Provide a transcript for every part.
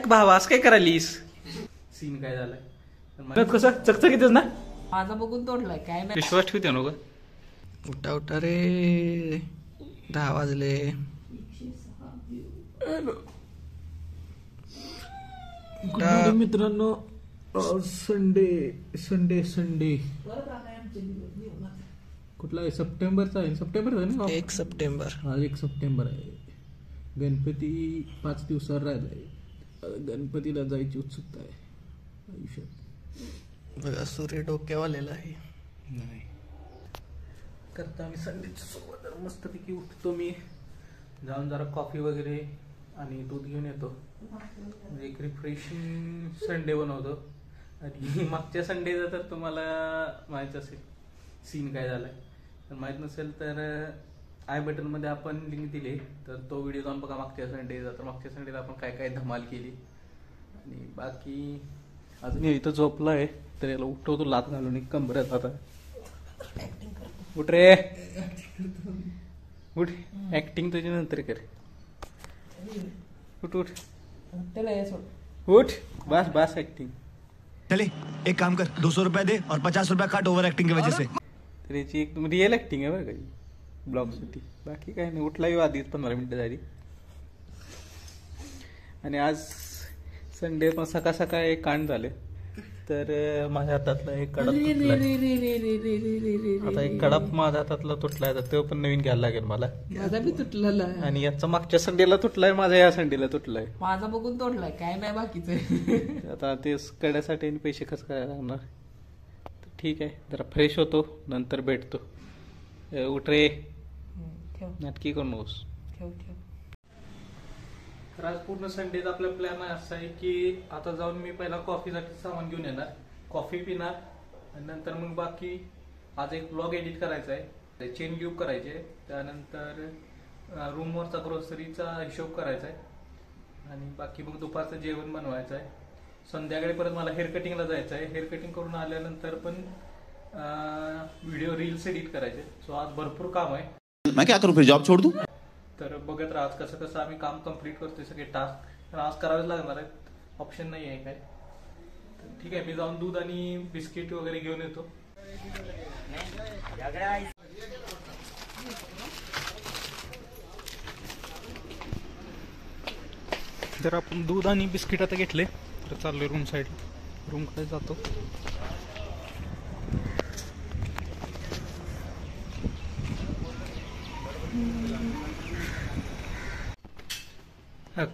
भावास काय करालीस? सीन काय झालाय कसं चकचकीतच ना माझा बघून तोडलाय काय नाही. विश्वास ठेवते नको. उठा उठा रे 10 वाजले. मित्रांनो संडे संडे संडे कुठला आहे? सप्टेंबरचा आहे. सप्टेंबर आहे ना? 1 सप्टेंबर. आज 1 सप्टेंबर आहे. गणपती 5 दिवसावर राहिलाय. गणपतीला जायची उत्सुकता आहे आयुष्यात. बघा सूर्य डोक्यावर आलेला आहे. नाही करता आम्ही संडेची सुरुवात मस्तपैकी उठतो मी, जाऊन जरा कॉफी वगैरे आणि दूध घेऊन येतो. म्हणजे एक रिफ्रेशिंग संडे बनवतो. आणि मागच्या संडेचा तर तुम्हाला माहीत असेल सीन काय झालाय. तर माहीत नसेल तर आय बटनमध्ये आपण लिंक दिली तर तो व्हिडिओ जाऊन बघा मागच्या संडेचा. तर मागच्या संडेला आपण काय काय धमाल केली. आणि बाकी अजून इथं झोपला आहे तर याला उठवतो लात घालून एक कंबऱ्यात. आता उठ रे उठ. ऍक्टिंग तुझी नंतर कर. उठ उठ उठ. बस बस ऍक्टिंग. चले एक काम कर 200 रुपया दे और 50 रुपया काट ओवर एक्टिंग की वजह से. तर याची एक रिअल ऍक्टिंग आहे बरं का ब्लॉगसाठी. बाकी काय नाही. उठलाही आधीच 15 मिनिटं झाली. आणि आज संडे पण सकाळ सकाळ एक कांड झाले. तर माझ्या हातातला एक कडप आता एक कडप माझ्या हातातला तुटलाय. तर तो पण नवीन घ्यायला लागेल मला. माझा बी तुटलेला आहे. आणि याचा मागच्या संडेला तुटलाय, माझा या संडेला तुटलाय. माझा बघून तोडलाय काय नाही बाकीचं. आता ते कड्यासाठी पैसे खर्च करायला लागणार. ठीक आहे जरा फ्रेश होतो नंतर भेटतो. उठ रे नक्की करू नकोस. तर आज पूर्ण संडेचा आपला प्लॅन असा आहे की आता जाऊन मी पहिला कॉफीसाठी सामान घेऊन येणार, कॉफी पिणार आणि नंतर मग बाकी आज एक ब्लॉग एडिट करायचा आहे, चेन ग्यूब करायचे, त्यानंतर रूमवरचा ग्रोसरीचा हिशोब करायचा आहे आणि बाकी मग दुपारचं जेवण बनवायचं आहे. संध्याकाळी परत मला हेअर कटिंगला जायचं आहे. हेअर कटिंग करून आल्यानंतर पण व्हिडिओ रील्स एडिट करायचे. सो आज भरपूर काम आहे. मैं क्या करूं फिर जॉब छोड़ दूं. तर बघत राहा आज कसं कसं आम्ही काम कम्प्लीट करतोय सगळे टास्क. तर आज करावेच लागणार आहेत, ऑप्शन नाही आहे काय. तर ठीक आहे मी जाऊन दूध आणि बिस्किट वगैरे घेऊन येतो. जर आपण दूध आणि बिस्किट आता घेतले तर चाललोय रूम साईड. रूमकडे जातो.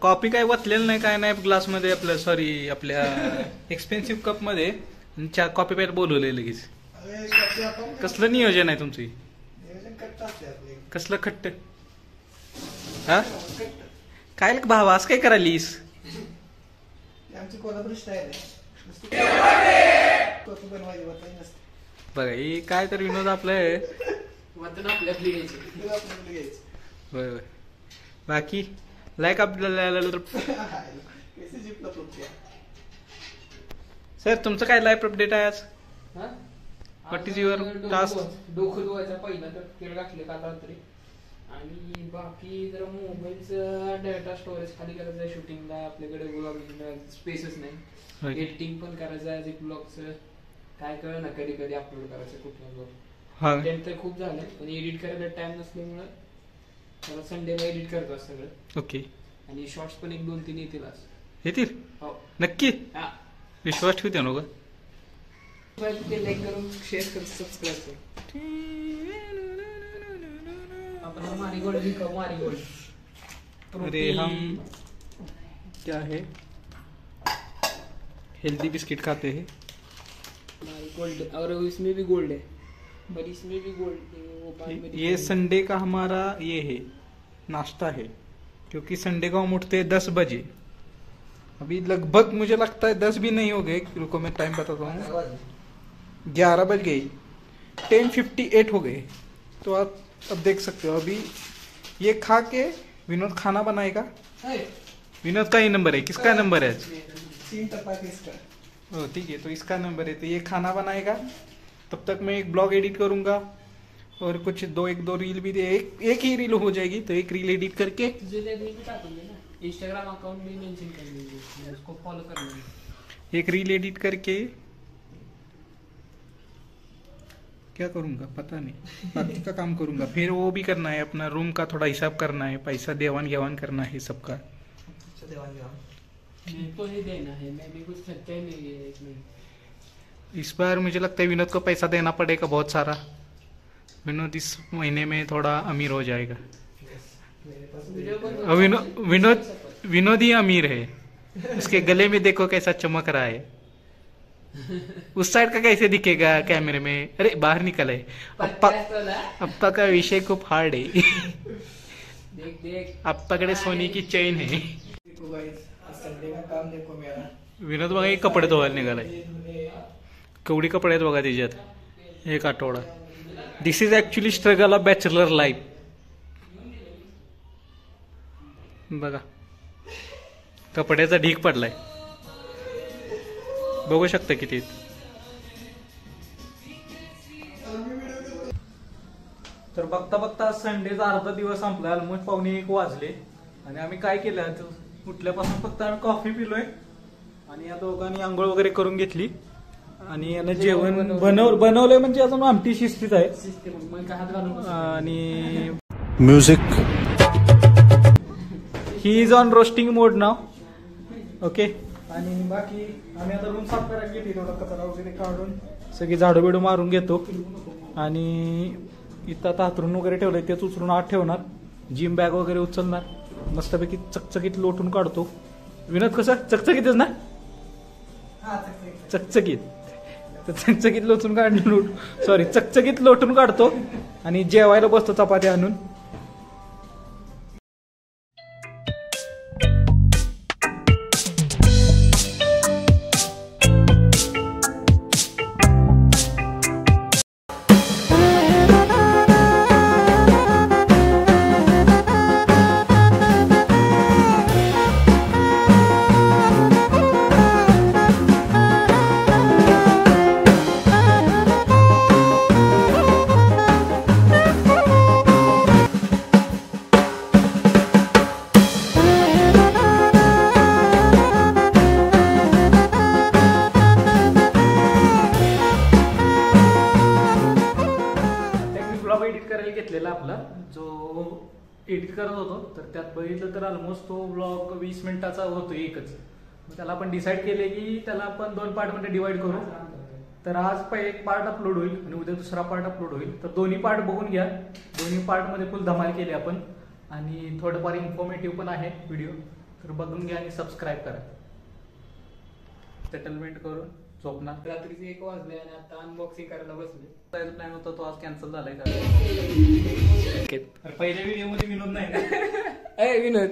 कॉफी काय वतलेलं नाही काय नाही ग्लासमध्ये आपल्या सॉरी आपल्या एक्सपेन्सिव्ह कपमध्ये. चहा कॉफी प्यायला बोलवलंय लगेच. कसलं नियोजन आहे तुमचं? कसलं खट्ट हा काय भावास काय करालीस? बघा हे काय तर विनोद आपलं आहे. बाकी लाईक आपल्याला सर तुमचं काय लाईफ अपडेट आहे आज? What is your task? डोकं धुवायचा पहिला तर तेल घातले काल रात्री. आणि बाकी जरा मोबाईलचा डेटा स्टोरेज खाली करायचं आहे. शूटिंगला आपल्याकडे ब्लॉगिंगला स्पेसच नाही. एडिटिंग पण करायचं आहे एक ब्लॉगचं. काय कळ ना कधी कधी अपलोड करायचं कुठला ब्लॉग. कंटेंट तर खूप झालं पण एडिट करायला टाइम नसल्यामुळे त्याला संडेला एडिट करतो सगळं. ओके. आणि शॉर्ट्स पण 1-2-3 येतील आज. येतील हो नक्की. विश्वास ठेवते नको. लाईक करून शेअर कर सबस्क्राईब कर. अपना मारीगोल्ड भी कहो मारीगोल्ड. अरे हम क्या है हेल्दी बिस्किट खाते हैं. मारीगोल्ड और इसमें भी गोल्ड है पर इसमें भी गोल्ड. ये संडे का हमारा ये है नाश्ता है क्योंकि संडे को हम उठते हैं 10 बजे. अभी लगभग मुझे लगता है 10 भी नहीं हो गए. रुको मैं टाइम बताता हूँ. 11 बज गई. 10:58 हो गए. तो आप अब देख सकते हो. अभी ये खा के विनोद खाना बनाएगा. विनोद का ही नंबर है. किसका नंबर है? 3 चपाती इसका. ओ ठीक है तो इसका नंबर है. तो ये खाना बनाएगा. तब तक मैं एक ब्लॉग एडिट करूंगा और कुछ 1-2 रील भी दे. एक ही रील हो जाएगी तो एक रील एडिट करके इंस्टाग्राम अकाउंट भी मेंशन कर दीजिए, उसको फॉलो कर लेंगे। एक रील एडिट करके क्या करूंगा पता नहीं, बाकी का काम करूंगा। फिर वो भी करना है, अपना रूम का थोड़ा हिसाब करना है, पैसा देवान घेवान करना है सबका। मेरे को ही देना है, मैं भी कुछ खर्चा ही नहीं है इसमें। इस बार मुझे लगता है विनोद को पैसा देना पड़ेगा बहुत सारा। विनोद इस महीने में थोड़ा अमीर हो जाएगा। विनोद ही अमीर है, उसके गले में देखो कैसा चमक रहा है। उस साइड का कैसे दिखेगा कैमरे में? अरे बाहर निकले। अप्पा का विषय खूप हार्ड है। देख अप्पाकडे सोनी की चेन है। संडे का काम देखो मेरा। विनोद बघा एक कपडे धुवायला निघालाय, केवढी कपडे आहेत बघा त्याच्यात, एक आठवडा। This is actually struggle of bachelor life. बघा कपड्याचा ढीग पडलाय, बघू शकता किती। तर बघता बघता संडेचा अर्धा दिवस संपला, ऑलमोस्ट 1:15 वाजले। आणि आम्ही काय केलं, उठल्यापासून फक्त आम्ही कॉफी पिलोय आणि या दोघांनी आंघोळ वगैरे करून घेतली आणि यानं जेवण बनवलंय, म्हणजे अजून आमटी शिस्तीत आहे। आणि music he is on roasting mode now, okay. आणि बाकी आम्ही आता रूम साफ करायला घेतली, थोडा कचरा वगैरे काढून सगळी झाडू बिडू मारून घेतो। आणि इथं आता हातरून वगैरे ठेवलंय, तेच उचलून आत ठेवणार, जिम बॅग वगैरे उचलणार, मस्तपैकी चकचकीत लोटून काढतो। विनोद कसं चकचकीतच ना? चकचकीत तर चकचकीत लोटून काढून, सॉरी चकचकीत लोटून काढतो आणि जेवायला बसतो चपात्या आणून। आपला जो एडिट करत होतो, तर त्यात बघितलं तर ऑलमोस्ट तो ब्लॉग 20 मिनिटाचा होतो एकच। त्याला आपण डिसाईड केले की त्याला आपण 2 पार्ट मध्ये डिवाइड करू। तर आज एक पार्ट अपलोड होईल आणि उद्या दुसरा पार्ट अपलोड होईल। तर दोन्ही पार्ट बघून घ्या, दोन्ही पार्ट मध्ये फुल धमाल केली आपण आणि थोडंफार इन्फॉर्मेटिव्ह पण आहे व्हिडिओ, तर बघून घ्या आणि सबस्क्राईब करा। सेटलमेंट करून झोपणार। रात्रीचे 1 वाजले आणि आता अनबॉक्सिंग करायला बसले। प्लॅन होता तो आज कॅन्सल झालाय का? पहिल्या व्हिडिओ मध्ये विनोद नाही ना? विनोद